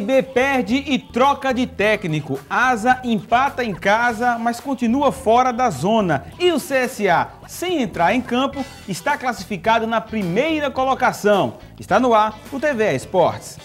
CRB perde e troca de técnico. Asa empata em casa, mas continua fora da zona. E o CSA, sem entrar em campo, está classificado na primeira colocação. Está no ar o TV Esportes.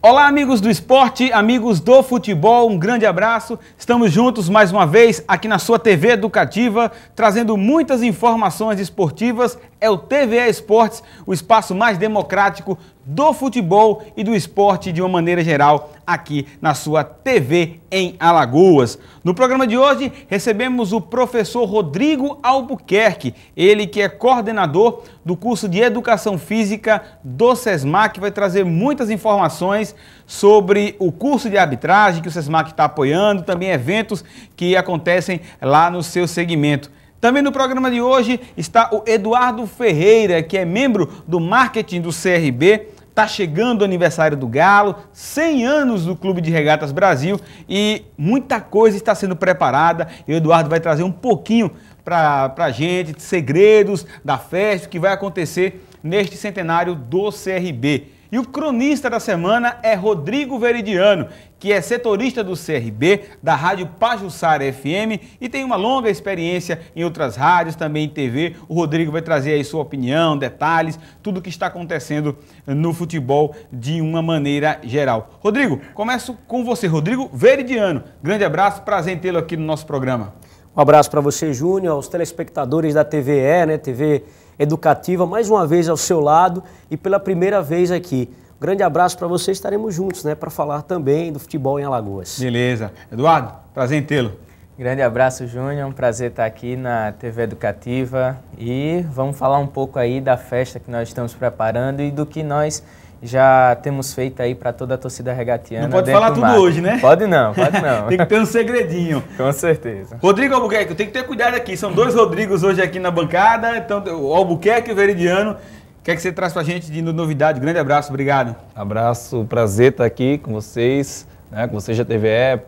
Olá, amigos do esporte, amigos do futebol, um grande abraço. Estamos juntos mais uma vez aqui na sua TV Educativa, trazendo muitas informações esportivas. É o TV Esportes, o espaço mais democrático do futebol e do esporte de uma maneira geral, aqui na sua TV em Alagoas. No programa de hoje, recebemos o professor Rodrigo Albuquerque, ele que é coordenador do curso de Educação Física do SESMAC, que vai trazer muitas informações sobre o curso de arbitragem que o SESMAC está apoiando, também eventos que acontecem lá no seu segmento. Também no programa de hoje está o Eduardo Ferreira, que é membro do marketing do CRB. Está chegando o aniversário do Galo, 100 anos do Clube de Regatas Brasil e muita coisa está sendo preparada. E o Eduardo vai trazer um pouquinho para a gente, de segredos da festa que vai acontecer neste centenário do CRB. E o cronista da semana é Rodrigo Veridiano, que é setorista do CRB, da Rádio Pajuçara FM e tem uma longa experiência em outras rádios, também em TV. O Rodrigo vai trazer aí sua opinião, detalhes, tudo o que está acontecendo no futebol de uma maneira geral. Rodrigo, começo com você, Rodrigo Veridiano. Grande abraço, prazer em tê-lo aqui no nosso programa. Um abraço para você, Júnior, aos telespectadores da TVE, né, TV Educativa, mais uma vez ao seu lado e pela primeira vez aqui. Um grande abraço para você, estaremos juntos, né, para falar também do futebol em Alagoas. Beleza. Eduardo, prazer em tê-lo. Grande abraço, Júnior, um prazer estar aqui na TV Educativa e vamos falar um pouco aí da festa que nós estamos preparando e do que nós já temos feito aí para toda a torcida regatiana. Não pode falar tudo hoje, né? Pode não, pode não. Tem que ter um segredinho. Com certeza. Rodrigo Albuquerque, tem que ter cuidado aqui. São dois Rodrigos hoje aqui na bancada. Então, o Albuquerque e o Veridiano. O que é que você traz pra gente de novidade? Grande abraço, obrigado. Abraço, prazer estar aqui com vocês, né? Com vocês da TVE,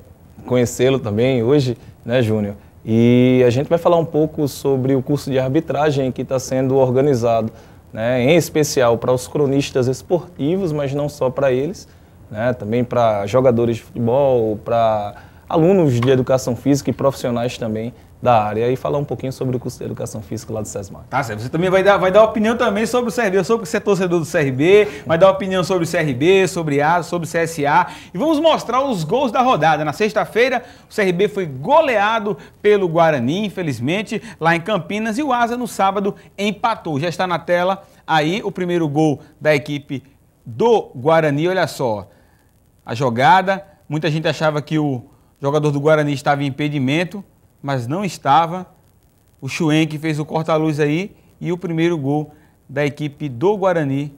conhecê-lo também hoje, né, Júnior? E a gente vai falar um pouco sobre o curso de arbitragem que está sendo organizado, né, em especial para os cronistas esportivos, mas não só para eles, né, também para jogadores de futebol, para alunos de educação física e profissionais também da área, e falar um pouquinho sobre o curso de educação física lá do SESMAC. Tá certo, você também vai dar opinião também sobre o CRB, eu sou torcedor do CRB, vai dar opinião sobre o CRB, sobre ASA, sobre o CSA, e vamos mostrar os gols da rodada. Na sexta-feira, o CRB foi goleado pelo Guarani, infelizmente, lá em Campinas, e o ASA no sábado empatou. Já está na tela aí o primeiro gol da equipe do Guarani, olha só, a jogada, muita gente achava que o jogador do Guarani estava em impedimento, mas não estava. O Schwenk fez o corta-luz aí e o primeiro gol da equipe do Guarani,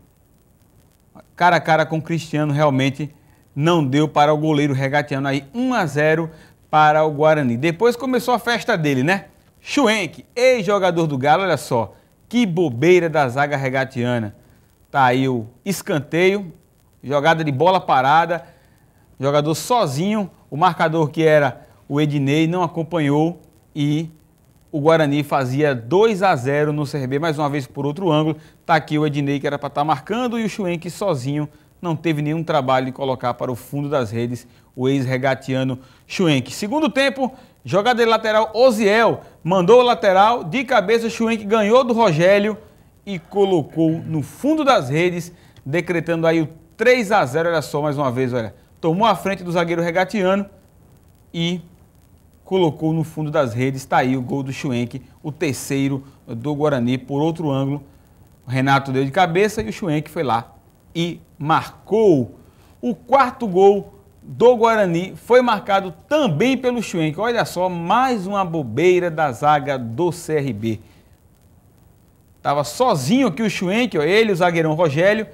cara a cara com o Cristiano, realmente não deu para o goleiro regatiano aí, 1-0 para o Guarani. Depois começou a festa dele, né? Schwenk, ex-jogador do Galo, olha só, que bobeira da zaga regatiana. Tá aí o escanteio, jogada de bola parada, jogador sozinho, o marcador que era o Ednei não acompanhou e o Guarani fazia 2-0 no CRB, mais uma vez por outro ângulo. Está aqui o Ednei que era para estar marcando e o Schwenk sozinho não teve nenhum trabalho de colocar para o fundo das redes o ex-regatiano Schwenk. Segundo tempo, jogada de lateral, Oziel mandou o lateral, de cabeça o Schwenk ganhou do Rogério e colocou no fundo das redes, decretando aí o 3-0, olha só mais uma vez, olha, tomou a frente do zagueiro regatiano e colocou no fundo das redes. Está aí o gol do Schwenk, o terceiro do Guarani por outro ângulo. O Renato deu de cabeça e o Schwenk foi lá e marcou. O quarto gol do Guarani foi marcado também pelo Schwenk. Olha só, mais uma bobeira da zaga do CRB. Estava sozinho aqui o Schwenk, ó, ele, o zagueirão Rogério.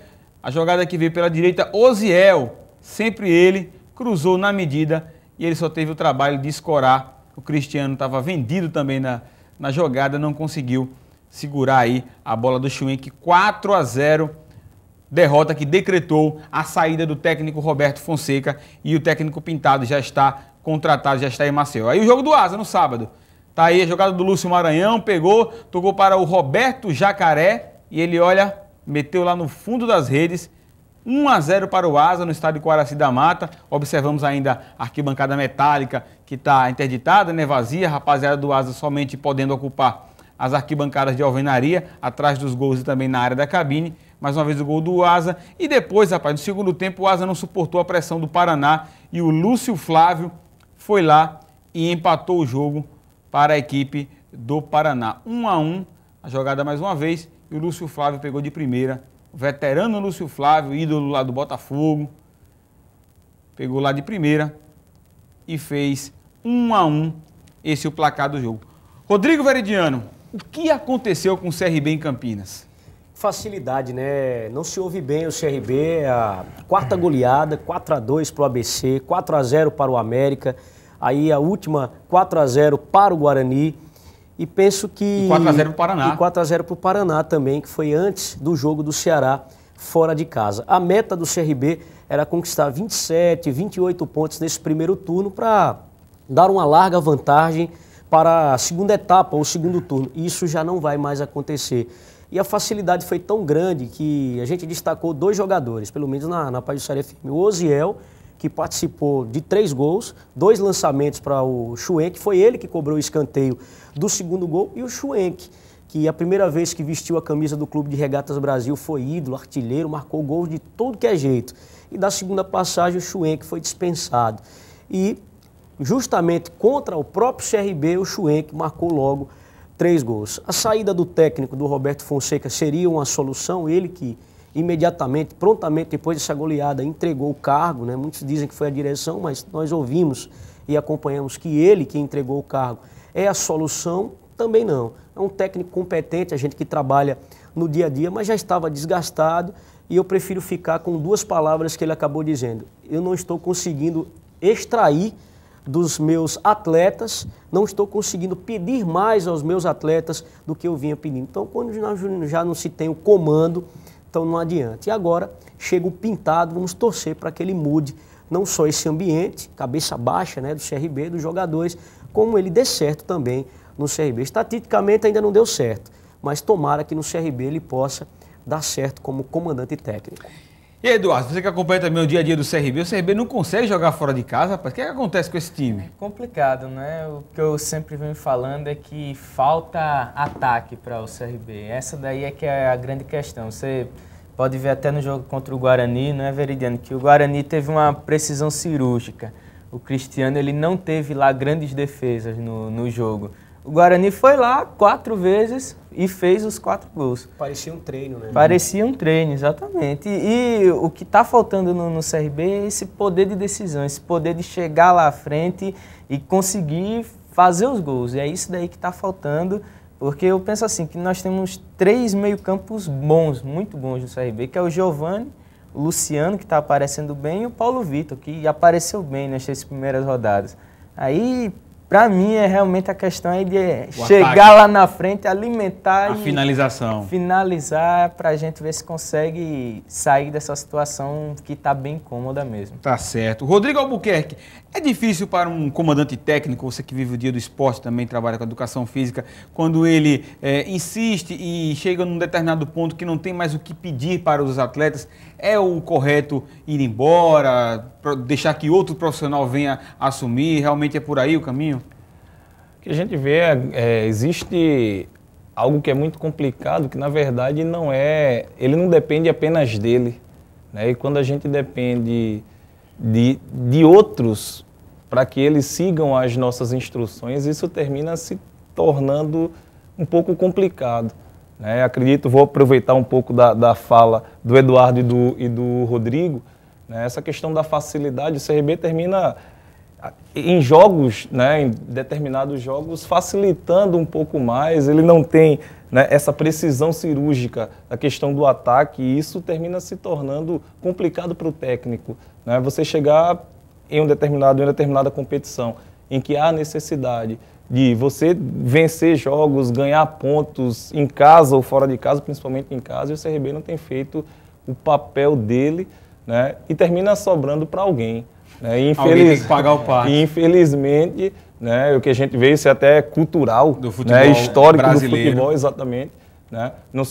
A jogada que veio pela direita, Oziel, sempre ele, cruzou na medida e ele só teve o trabalho de escorar. O Cristiano estava vendido também na jogada, não conseguiu segurar aí a bola do Schwenk. 4-0, derrota que decretou a saída do técnico Roberto Fonseca e o técnico Pintado já está contratado, já está em Maceió. Aí o jogo do ASA no sábado. Tá aí a jogada do Lúcio Maranhão, pegou, tocou para o Roberto Jacaré e ele, olha, meteu lá no fundo das redes. 1-0 para o Asa no estádio Coaraci da Mata. Observamos ainda a arquibancada metálica que está interditada, né, vazia. A rapaziada do Asa somente podendo ocupar as arquibancadas de alvenaria, atrás dos gols e também na área da cabine. Mais uma vez o gol do Asa. E depois, rapaz, no segundo tempo, o Asa não suportou a pressão do Paraná e o Lúcio Flávio foi lá e empatou o jogo para a equipe do Paraná. 1-1, a jogada mais uma vez, e o Lúcio Flávio pegou de primeira. O veterano Lúcio Flávio, ídolo lá do Botafogo, pegou lá de primeira e fez 1-1, esse é o placar do jogo. Rodrigo Veridiano, o que aconteceu com o CRB em Campinas? Facilidade, né? Não se ouve bem o CRB, a quarta goleada, 4-2 para o ABC, 4-0 para o América, aí a última 4-0 para o Guarani. E penso que... E 4-0 para o Paraná. E 4-0 para o Paraná também, que foi antes do jogo do Ceará fora de casa. A meta do CRB era conquistar 27, 28 pontos nesse primeiro turno para dar uma larga vantagem para a segunda etapa, ou segundo turno. Isso já não vai mais acontecer. E a facilidade foi tão grande que a gente destacou 2 jogadores, pelo menos na Pajuçara FM. O Osiel, que participou de 3 gols, 2 lançamentos para o Schwenk, foi ele que cobrou o escanteio do segundo gol, e o Schwenk, que a primeira vez que vestiu a camisa do Clube de Regatas Brasil foi ídolo, artilheiro, marcou gols de todo que é jeito. E da segunda passagem o Schwenk foi dispensado. E justamente contra o próprio CRB, o Schwenk marcou logo 3 gols. A saída do técnico, do Roberto Fonseca, seria uma solução, ele que imediatamente, prontamente depois dessa goleada, entregou o cargo, né? Muitos dizem que foi a direção, mas nós ouvimos e acompanhamos que ele que entregou o cargo. É a solução? Também não. É um técnico competente, a gente que trabalha no dia a dia, mas já estava desgastado, e eu prefiro ficar com 2 palavras que ele acabou dizendo. Eu não estou conseguindo extrair dos meus atletas, não estou conseguindo pedir mais aos meus atletas do que eu vinha pedindo. Então, quando já não se tem o comando, então não adianta. E agora chega o pintado, vamos torcer para que ele mude não só esse ambiente, cabeça baixa, né, do CRB, dos jogadores, como ele dê certo também no CRB. Estatisticamente ainda não deu certo, mas tomara que no CRB ele possa dar certo como comandante técnico. E aí, Eduardo, você que acompanha também o dia a dia do CRB, o CRB não consegue jogar fora de casa, rapaz. O que acontece com esse time? É complicado, né? O que eu sempre venho falando é que falta ataque para o CRB. Essa daí é que é a grande questão. Você pode ver até no jogo contra o Guarani, não é, Veridiano? Que o Guarani teve uma precisão cirúrgica. O Cristiano, ele não teve lá grandes defesas no jogo. O Guarani foi lá 4 vezes e fez os 4 gols. Parecia um treino, né? Parecia um treino, exatamente. E o que está faltando no CRB é esse poder de decisão, esse poder de chegar lá à frente e conseguir fazer os gols. E é isso daí que está faltando, porque eu penso assim, que nós temos 3 meio-campos bons, muito bons no CRB, que é o Giovani, o Luciano, que está aparecendo bem, e o Paulo Vitor, que apareceu bem nessas primeiras rodadas. Aí, para mim, é realmente a questão aí de chegar ataque lá na frente, alimentar a finalização. Finalizar para a gente ver se consegue sair dessa situação que está bem cômoda mesmo. Tá certo. Rodrigo Albuquerque, é difícil para um comandante técnico, você que vive o dia do esporte, também trabalha com educação física, quando ele insiste e chega num determinado ponto que não tem mais o que pedir para os atletas, é o correto ir embora, deixar que outro profissional venha assumir? Realmente é por aí o caminho? O que a gente vê existe algo que é muito complicado, que na verdade ele não depende apenas dele, né? E quando a gente depende de outros para que eles sigam as nossas instruções, isso termina se tornando um pouco complicado, né? Acredito, vou aproveitar um pouco da fala do Eduardo e do Rodrigo, né? Essa questão da facilidade, o CRB termina em jogos, né, em determinados jogos, facilitando um pouco mais, ele não tem, né, essa precisão cirúrgica da questão do ataque, e isso termina se tornando complicado para o técnico, né? Você chegar em uma determinada competição em que há necessidade de você vencer jogos, ganhar pontos em casa ou fora de casa, principalmente em casa, e o CRB não tem feito o papel dele, né, e termina sobrando para alguém. Alguém tem que pagar o pato. Infelizmente, né, o que a gente vê, isso é até cultural, do futebol, né, histórico brasileiro, do futebol, exatamente. Né? Não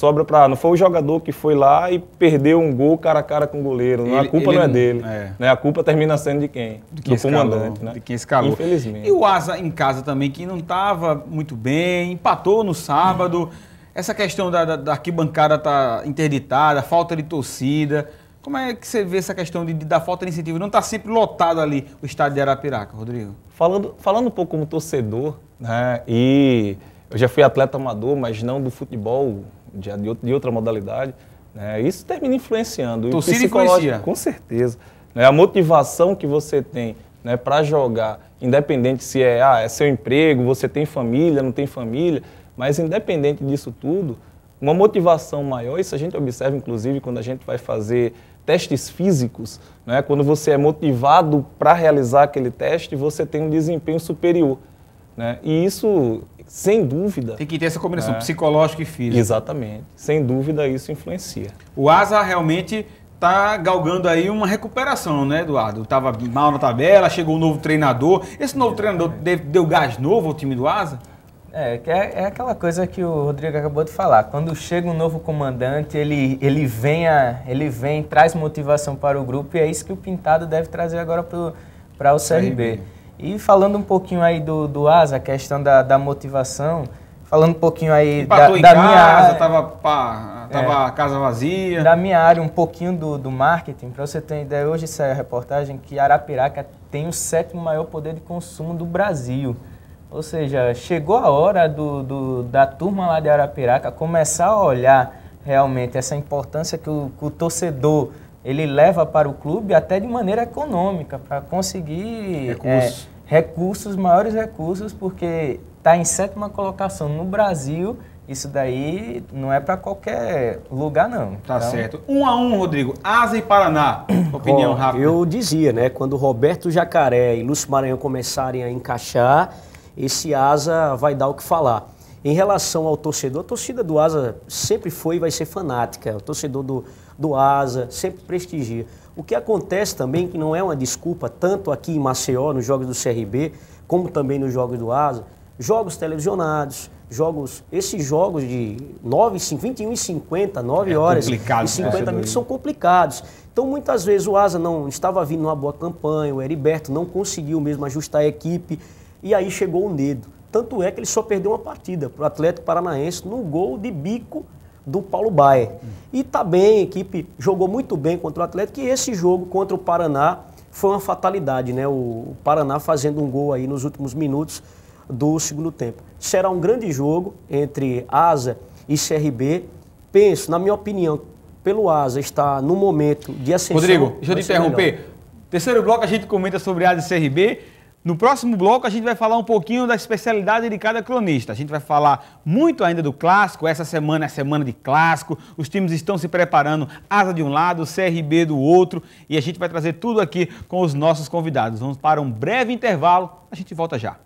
foi o jogador que foi lá e perdeu um gol cara a cara com o goleiro. A culpa não é dele. Né? A culpa termina sendo de quem? Do comandante. Né? De quem escalou. Infelizmente. E o Asa em casa também, que não estava muito bem, empatou no sábado. Essa questão da arquibancada tá interditada, falta de torcida. Como é que você vê essa questão da falta de incentivo? Não está sempre lotado ali o estádio de Arapiraca, Rodrigo? Falando um pouco como torcedor, né? E eu já fui atleta amador, mas não do futebol, de outra modalidade. Né? Isso termina influenciando. Torcida influencia. Com certeza. Né? A motivação que você tem, né, para jogar, independente se é seu emprego, você tem família, não tem família, mas independente disso tudo, uma motivação maior, isso a gente observa inclusive quando a gente vai fazer testes físicos, né? Quando você é motivado para realizar aquele teste, você tem um desempenho superior. Né? E isso, sem dúvida... Tem que ter essa combinação psicológica e física. Exatamente. Sem dúvida, isso influencia. O Asa realmente está galgando aí uma recuperação, né, Eduardo? Estava mal na tabela, chegou um novo treinador. Esse novo treinador deu gás novo ao time do Asa? É aquela coisa que o Rodrigo acabou de falar. Quando chega um novo comandante, ele vem, traz motivação para o grupo e é isso que o Pintado deve trazer agora para o CRB. E falando um pouquinho aí do Asa, a questão da motivação, falando um pouquinho aí da minha área... Tava a casa vazia. Da minha área, um pouquinho do marketing, para você ter ideia, hoje saiu a reportagem que Arapiraca tem o 7º maior poder de consumo do Brasil. Ou seja, chegou a hora da turma lá de Arapiraca começar a olhar realmente essa importância que o torcedor ele leva para o clube até de maneira econômica, para conseguir maiores recursos, porque está em 7ª colocação no Brasil, isso daí não é para qualquer lugar não. Tá então... certo. 1-1, Rodrigo, Asa e Paraná, opinião rápida. Eu dizia, né, quando Roberto Jacaré e Lúcio Maranhão começarem a encaixar, esse Asa vai dar o que falar. Em relação ao torcedor, a torcida do Asa sempre foi e vai ser fanática. O torcedor do Asa sempre prestigia. O que acontece também, que não é uma desculpa, tanto aqui em Maceió, nos jogos do CRB, como também nos jogos do Asa, jogos televisionados, esses jogos de 21h50, 9 horas e 50 minutos são complicados. Então, muitas vezes o Asa não estava vindo numa boa campanha, o Heriberto não conseguiu mesmo ajustar a equipe, e aí chegou o Nedo. Tanto é que ele só perdeu uma partida para o Atlético Paranaense no gol de bico do Paulo Baier. E tá bem, a equipe jogou muito bem contra o Atlético, e esse jogo contra o Paraná foi uma fatalidade, né? O Paraná fazendo um gol aí nos últimos minutos do segundo tempo. Será um grande jogo entre Asa e CRB. Penso, na minha opinião, pelo Asa está no momento de ascensão. Rodrigo, deixa eu te interromper. Terceiro bloco a gente comenta sobre Asa e CRB. No próximo bloco a gente vai falar um pouquinho da especialidade de cada cronista. A gente vai falar muito ainda do clássico. Essa semana é semana de clássico. Os times estão se preparando, Asa de um lado, CRB do outro. E a gente vai trazer tudo aqui com os nossos convidados. Vamos para um breve intervalo. A gente volta já.